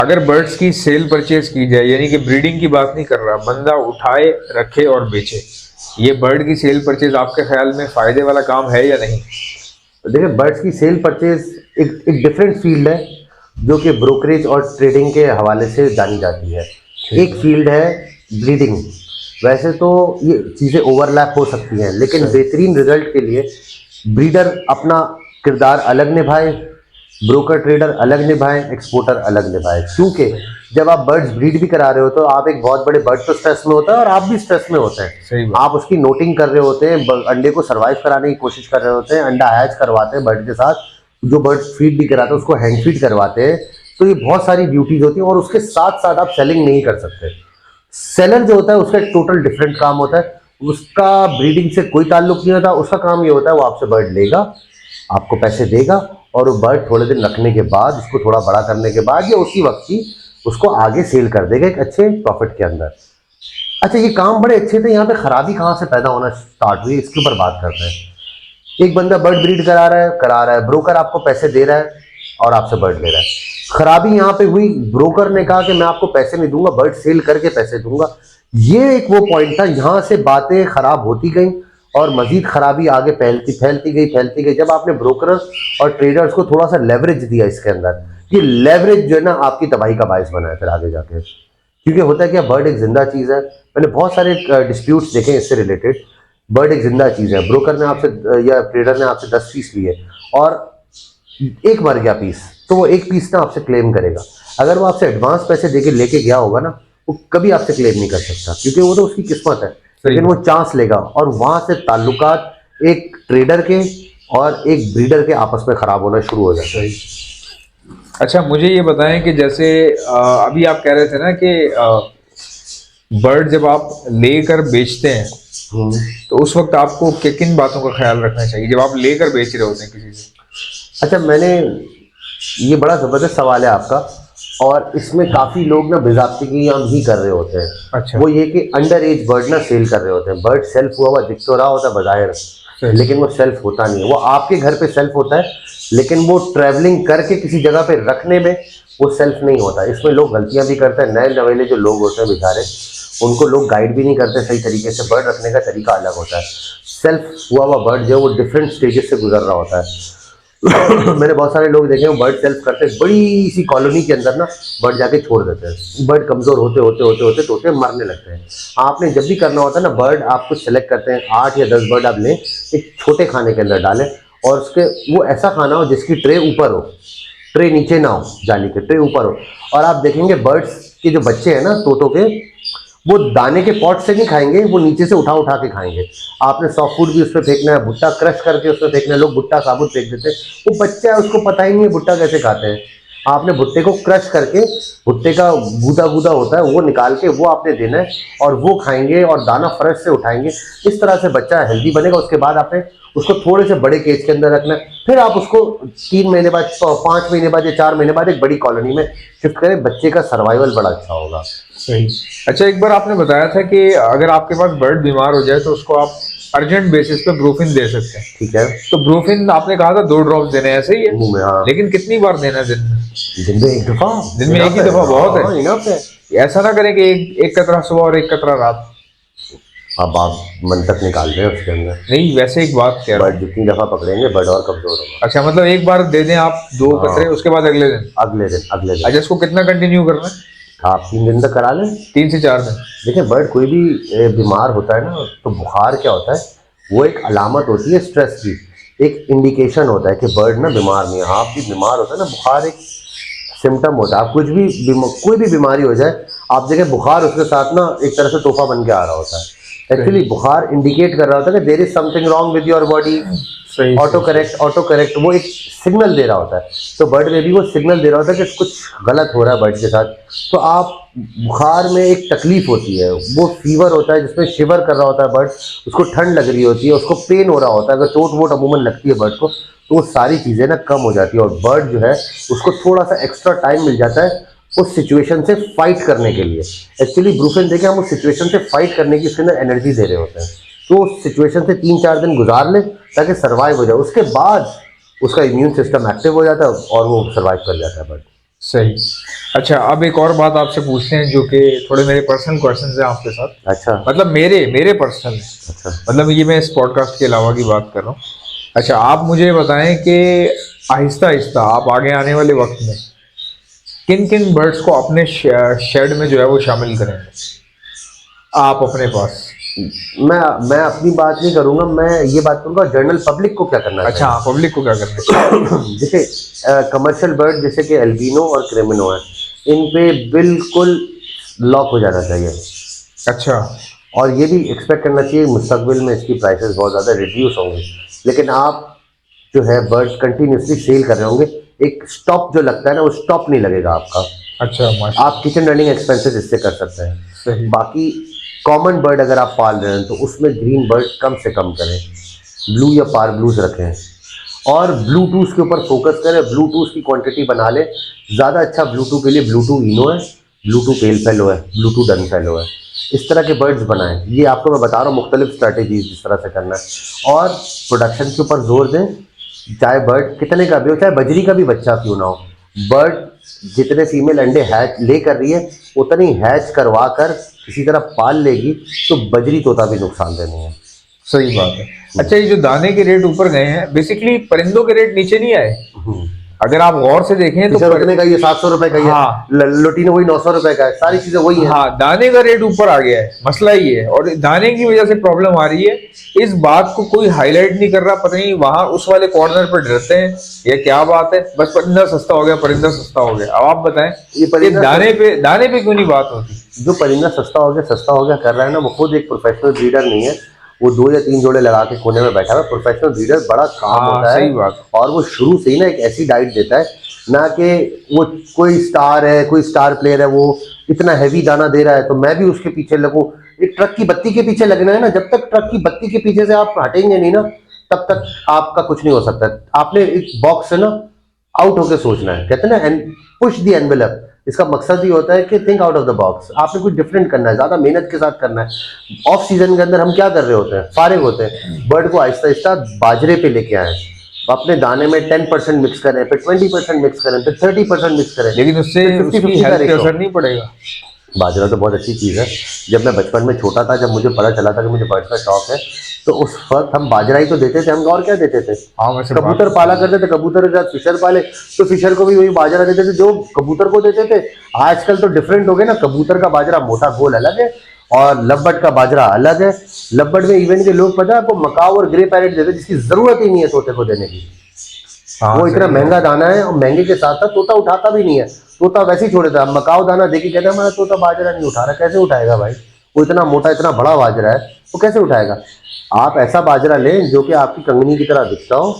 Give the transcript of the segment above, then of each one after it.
अगर बर्ड्स की cell purchase की जाए, यानी कि ब्रीडिंग की बात नहीं कर रहा, बंदा उठाए रखे और बेचे, ये बर्ड की सेल परचेज आपके ख्याल में फायदे वाला काम है या नहीं? देखिए, बर्ड्स की सेल परचेज एक डिफरेंट फील्ड है जो कि ब्रोकरेज और ट्रेडिंग के हवाले से जानी जाती है। एक फील्ड है ब्रीडिंग। वैसे तो ये चीज़ें ओवरलैप हो सकती हैं, लेकिन बेहतरीन रिजल्ट के लिए ब्रीडर अपना किरदार अलग निभाए, ब्रोकर ट्रेडर अलग निभाए, एक्सपोर्टर अलग निभाए। क्योंकि जब आप बर्ड्स ब्रीड भी करा रहे हो तो आप एक बहुत बड़े बर्ड तो स्ट्रेस में होता है और आप भी स्ट्रेस में होते हैं। आप उसकी नोटिंग कर रहे होते हैं, अंडे को सर्वाइव कराने की कोशिश कर रहे होते हैं, अंडा हैच करवाते हैं बर्ड के साथ, जो बर्ड फीड भी कराते हैं उसको हैंड फीड करवाते हैं। तो ये बहुत सारी ड्यूटीज होती हैं और उसके साथ साथ आप सेलिंग नहीं कर सकते। सेलर जो होता है उसका एक टोटल डिफरेंट काम होता है, उसका ब्रीडिंग से कोई ताल्लुक नहीं होता। उसका काम ये होता है वो आपसे बर्ड लेगा, आपको पैसे देगा और वो बर्ड थोड़े दिन रखने के बाद, उसको थोड़ा बड़ा करने के बाद या उसी वक्त ही उसको आगे सेल कर देगा एक अच्छे प्रॉफिट के अंदर। अच्छा, ये काम बड़े अच्छे थे, यहाँ पे खराबी कहाँ से पैदा होना स्टार्ट हुई इसके ऊपर बात करते हैं। एक बंदा बर्ड ब्रीड करा रहा है, ब्रोकर आपको पैसे दे रहा है और आपसे बर्ड ले रहा है। खराबी यहाँ पे हुई, ब्रोकर ने कहा कि मैं आपको पैसे नहीं दूंगा, बर्ड सेल करके पैसे दूंगा। ये एक वो पॉइंट था, यहाँ से बातें खराब होती गई और मजीद खराबी आगे फैलती गई। जब आपने ब्रोकर्स और ट्रेडर्स को थोड़ा सा लेवरेज दिया इसके अंदर, ये लेवरेज जो है ना आपकी तबाही का बायस बना है फिर आगे जाके। क्योंकि होता है क्या, बर्ड एक जिंदा चीज़ है। मैंने बहुत सारे डिस्प्यूट्स देखे इससे रिलेटेड। बर्ड एक जिंदा चीज़ है, ब्रोकर ने आपसे या ट्रेडर ने आपसे 10 पीस लिए और एक मर गया पीस, तो वो एक पीस ना आपसे क्लेम करेगा। अगर वो आपसे एडवांस पैसे देके लेके गया होगा ना, वो कभी आपसे क्लेम नहीं कर सकता, क्योंकि वो तो उसकी किस्मत है। लेकिन वो चांस लेगा और वहां से ताल्लुकात एक ट्रेडर के और एक ब्रीडर के आपस में खराब होना शुरू हो जाता है। अच्छा, मुझे ये बताएं कि जैसे अभी आप कह रहे थे ना कि बर्ड जब आप लेकर बेचते हैं तो उस वक्त आपको किन बातों का ख्याल रखना चाहिए जब आप लेकर बेच रहे होते हैं किसी से? अच्छा, ये बड़ा ज़बरदस्त सवाल है आपका और इसमें काफ़ी लोग ना बेज़ाब्तियाँ भी कर रहे होते हैं। अच्छा। वो ये कि अंडर एज बर्ड ना सेल कर रहे होते हैं। बर्ड सेल्फ हुआ दिख तो रहा होता है बज़ाहिर, लेकिन वो सेल्फ होता नहीं है। वो आपके घर पे सेल्फ होता है, लेकिन वो ट्रैवलिंग करके किसी जगह पे रखने में वो सेल्फ नहीं होता। इसमें लोग गलतियाँ भी करते हैं। नए नवेले जो लोग होते हैं बेचारे, उनको लोग गाइड भी नहीं करते सही तरीके से। बर्ड रखने का तरीका अलग होता है। सेल्फ हुआ बर्ड जो वो डिफरेंट स्टेजेस से गुजर रहा होता है। मैंने बहुत सारे लोग देखे हैं बर्ड सेल्फ करते हैं, बड़ी सी कॉलोनी के अंदर ना बर्ड जाके छोड़ देते हैं। बर्ड कमज़ोर होते मरने लगते हैं। आपने जब भी करना होता है ना, बर्ड आप कुछ सेलेक्ट करते हैं, 8 या 10 बर्ड आप लें, एक छोटे खाने के अंदर डालें और उसके वो ऐसा खाना हो जिसकी ट्रे ऊपर हो, ट्रे नीचे ना हो, जाली के ट्रे ऊपर हो। और आप देखेंगे बर्ड्स के जो बच्चे हैं ना तोतों के, वो दाने के पॉट से नहीं खाएंगे, वो नीचे से उठा उठा के खाएंगे। आपने सॉफ्ट फूड भी उस पर फेंकना है, भुट्टा क्रश करके उस पर फेंकना है। लोग भुट्टा साबुत फेंक देते हैं, वो बच्चा है उसको पता ही नहीं है भुट्टा कैसे खाते हैं। आपने भुट्टे को क्रश करके, भुट्टे का गूदा गूदा होता है वो निकाल के वो आपने देना है और वो खाएंगे और दाना फ्रेश से उठाएंगे। इस तरह से बच्चा हेल्दी बनेगा। उसके बाद आपने उसको थोड़े से बड़े केज के अंदर रखना है। फिर आप उसको 3 महीने बाद, 5 महीने बाद या 4 महीने बाद एक बड़ी कॉलोनी में शिफ्ट करें। बच्चे का सर्वाइवल बड़ा अच्छा होगा। सही। अच्छा, एक बार आपने बताया था कि अगर आपके पास बर्ड बीमार हो जाए तो उसको आप अर्जेंट बेसिस पे ब्रूफिन दे सकते हैं। ठीक है। तो ब्रूफिन आपने कहा था 2 ड्रॉप्स देने, ऐसे ही है? मुंह में, हाँ। लेकिन कितनी बार देना है दिन में? दिन में एक दफा। दिन में एक ही दफा बहुत है। इनफ है। ऐसा ना करें कि एक कतरा सुबह और एक कतरा रात। अब आप मंतक निकाल रहे हैं उसके अंदर। नहीं, वैसे एक बात कह रहा हूं, बर्ड जितनी दफा पकड़ेंगे बर्ड और कमजोर होगा। अच्छा, मतलब एक बार दे दें आप 2 कतरे, उसके बाद अगले दिन। अच्छा, इसको कितना कंटिन्यू करना है? आप 3 दिन तक करा लें। 3 से 4 दिन। देखिए, बर्ड कोई भी बीमार होता है ना, तो बुखार क्या होता है, वो एक अलामत होती है स्ट्रेस की, एक इंडिकेशन होता है कि बर्ड ना बीमार नहीं है। आप भी बीमार होता है ना, बुखार एक सिम्टम होता है। आप कोई भी बीमारी हो जाए, आप देखें बुखार उसके साथ ना एक तरह से तोहफा बन के आ रहा होता है। एक्चुअली बुखार इंडिकेट कर रहा होता है कि there is something wrong with your body. Auto correct वो एक सिग्नल दे रहा होता है। तो बर्ड में भी वो सिग्नल दे रहा होता है कि कुछ गलत हो रहा है बर्ड के साथ। तो आप बुखार में एक तकलीफ होती है, वो फीवर होता है जिसमें शिवर कर रहा होता है बर्ड, उसको ठंड लग रही होती है, उसको पेन हो रहा होता है। अगर चोट वोट अमूमन लगती है बर्ड को, तो वो सारी चीज़ें ना कम हो जाती है और बर्ड जो है उसको थोड़ा सा एक्स्ट्रा टाइम मिल जाता है उस सिचुएशन से फाइट करने के लिए। एक्चुअली ब्रूफिन देके हम उस सिचुएशन से फाइट करने की उसके अंदर एनर्जी दे रहे होते हैं। तो उस सिचुएशन से 3-4 दिन गुजार ले ताकि सर्वाइव हो जाए। उसके बाद उसका इम्यून सिस्टम एक्टिव हो जाता है और वो सर्वाइव कर जाता है बर्ड। सही। अच्छा, अब एक और बात आपसे पूछते हैं जो कि थोड़े मेरे पर्सनल क्वेश्चंस हैं आपके साथ। अच्छा मतलब मेरे पर्सनल हैं। अच्छा। मतलब ये मैं इस पॉडकास्ट के अलावा की बात कर रहा हूँ। अच्छा, आप मुझे बताएं कि आहिस्ता आहिस्ता आप आगे आने वाले वक्त में किन किन बर्ड्स को अपने शेड में जो है वो शामिल करेंगे आप अपने पास। मैं अपनी बात नहीं करूंगा, मैं ये बात करूंगा जनरल पब्लिक को क्या करना अच्छा, हाँ, पब्लिक को क्या करना चाहिए। चाहिए। जैसे कमर्शियल बर्ड जैसे कि एल्बिनो और क्रेमिनो है, इन पे बिल्कुल लॉक हो जाना चाहिए। अच्छा। और ये भी एक्सपेक्ट करना चाहिए मुस्तकबिल में इसकी प्राइसेस बहुत ज़्यादा रिड्यूस होंगे, लेकिन आप जो है बर्ड कंटिन्यूसली सेल कर रहे होंगे, एक स्टॉप जो लगता है ना वो स्टॉप नहीं लगेगा आपका। अच्छा, माशा आप किचन रनिंग एक्सपेंसेस इससे कर सकते हैं। सही। बाकी कॉमन बर्ड अगर आप पाल रहे हैं तो उसमें ग्रीन बर्ड कम से कम करें, ब्लू या पार ब्लूज रखें, और ब्लूटूथ के ऊपर फोकस करें, ब्लूटूथ की क्वांटिटी बना लें। ज़्यादा अच्छा ब्लूटूथ के लिए ब्लूटूथ इनो है, ब्लूटूथ पेल फेलो है, ब्लूटूथ डन फेलो है, इस तरह के बर्ड्स बनाएं। ये आपको मैं बता रहा हूँ मुख्तलिफ स्ट्रैटेजीज जिस तरह से करना है, और प्रोडक्शन के ऊपर जोर दें। चाहे बर्ड कितने का भी हो, चाहे बजरी का भी बच्चा क्यों ना हो, बर्ड जितने फीमेल अंडे हैच ले कर रही है उतनी हैच करवा कर किसी तरह पाल लेगी तो बजरी तोता भी नुकसानदेह नहीं है। सही बात है। अच्छा, ये जो दाने के रेट ऊपर गए हैं, बेसिकली परिंदों के रेट नीचे नहीं आए। अगर आप गौर से देखें तो रखने का ये 700 रुपए का ही है, हाँ। लोटीनो वही 900 रुपए का है, सारी चीजें वही है। हाँ, दाने का रेट ऊपर आ गया है, मसला ये है। और दाने की वजह से प्रॉब्लम आ रही है। इस बात को कोई हाईलाइट नहीं कर रहा, पता नहीं वहां उस वाले कॉर्नर पर डरते हैं या क्या बात है। बस परिंदा सस्ता हो गया, परिंदा सस्ता हो गया। अब आप बताएं ये दाने पे क्यों नहीं बात होती। जो परिंदा सस्ता हो गया कर रहा है ना, वो खुद एक प्रोफेशनल ब्रीडर नहीं है, वो 2 या 3 जोड़े लगा के कोने में बैठा है। प्रोफेशनल ब्रीडर बड़ा काम होता है। सही बात। और वो शुरू से ही ना एक ऐसी डाइट देता है ना कि वो कोई स्टार है, कोई स्टार प्लेयर है, वो इतना हैवी दाना दे रहा है तो मैं भी उसके पीछे लगूं। एक ट्रक की बत्ती के पीछे लगना है ना, जब तक ट्रक की बत्ती के पीछे से आप हटेंगे नहीं ना तब तक आपका कुछ नहीं हो सकता। आपने एक बॉक्स से ना आउट होकर सोचना है, कहते हैं ना पुश द एनवेलप। इसका मकसद ही होता है कि think out of the box. आपने कुछ डिफरेंट करना है, ज्यादा मेहनत के साथ करना है। ऑफ सीजन के अंदर हम क्या कर रहे होते हैं, फारिग होते हैं, बर्ड को आहिस्ता आहिस्ता बाजरे पे लेके आए, अपने दाने में 10% मिक्स करें, फिर 20% मिक्स करें, फिर 30% मिक्स करें, लेकिन उससे उसकी हेल्थ पे असर नहीं पड़ेगा। बाजरा तो बहुत अच्छी चीज़ है। जब मैं बचपन में छोटा था, जब मुझे पता चला था कि मुझे बर्ड्स का शौक है, तो उस वक्त हम बाजरा ही तो देते थे, हम और क्या देते थे। हाँ, वैसे कबूतर पाला करते थे, कबूतर के साथ फिशर पाले तो फिशर को भी वही बाजरा देते थे जो कबूतर को देते थे। आजकल तो डिफरेंट हो गए ना, कबूतर का बाजरा मोटा गोल अलग है और लब्बट का बाजरा अलग है। लब्बट में इवन के लोग पता है आपको मकाऊ और ग्रे पैरेट देते, जिसकी जरूरत ही नहीं है तोते को देने की। वो इतना महंगा दाना है और महंगे के साथ साथ तोता उठाता भी नहीं है। तोता वैसे ही छोड़ देता है। मकाऊ दाना देखिए कहते हैं हमारा तोता बाजरा नहीं उठा रहा। कैसे उठाएगा भाई, वो इतना मोटा इतना बड़ा बाजरा है, वो कैसे उठाएगा। आप ऐसा बाजरा लें जो कि आपकी कंगनी की तरह दिखता हो,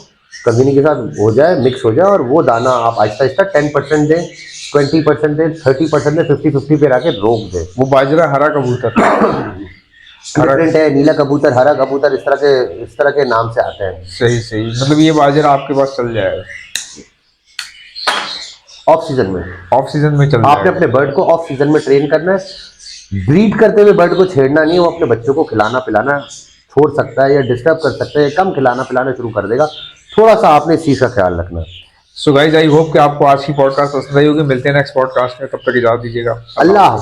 कंगनी के साथ हो जाए, मिक्स हो जाए, और वो दाना आप आहिस्ता आहिस्ता 10% दें, 20% दें, 30% दें, 50-50 पे आके रोक दें। वो बाजरा हरा कबूतर डिफरेंट है, नीला कबूतर, हरा कबूतर, इस तरह के नाम से आते हैं। सही। मतलब ये बाजरा आपके पास चल जाएगा ऑफ सीजन में। ऑफ सीजन में चल आपने अपने बर्ड को ऑफ सीजन में ट्रेन करना है। ब्रीड करते हुए बर्ड को छेड़ना नहीं है। वो अपने बच्चों को खिलाना पिलाना छोड़ सकता है या डिस्टर्ब कर सकता है, कम खिलाना पिलाना शुरू कर देगा। थोड़ा सा आपने इस चीज का ख्याल रखना। सो गाइस, आई होप कि आपको आज की पॉडकास्ट पसंद आई होगी। मिलते हैं नेक्स्ट पॉडकास्ट में, तब तक इजाजत दीजिएगा। अल्लाह।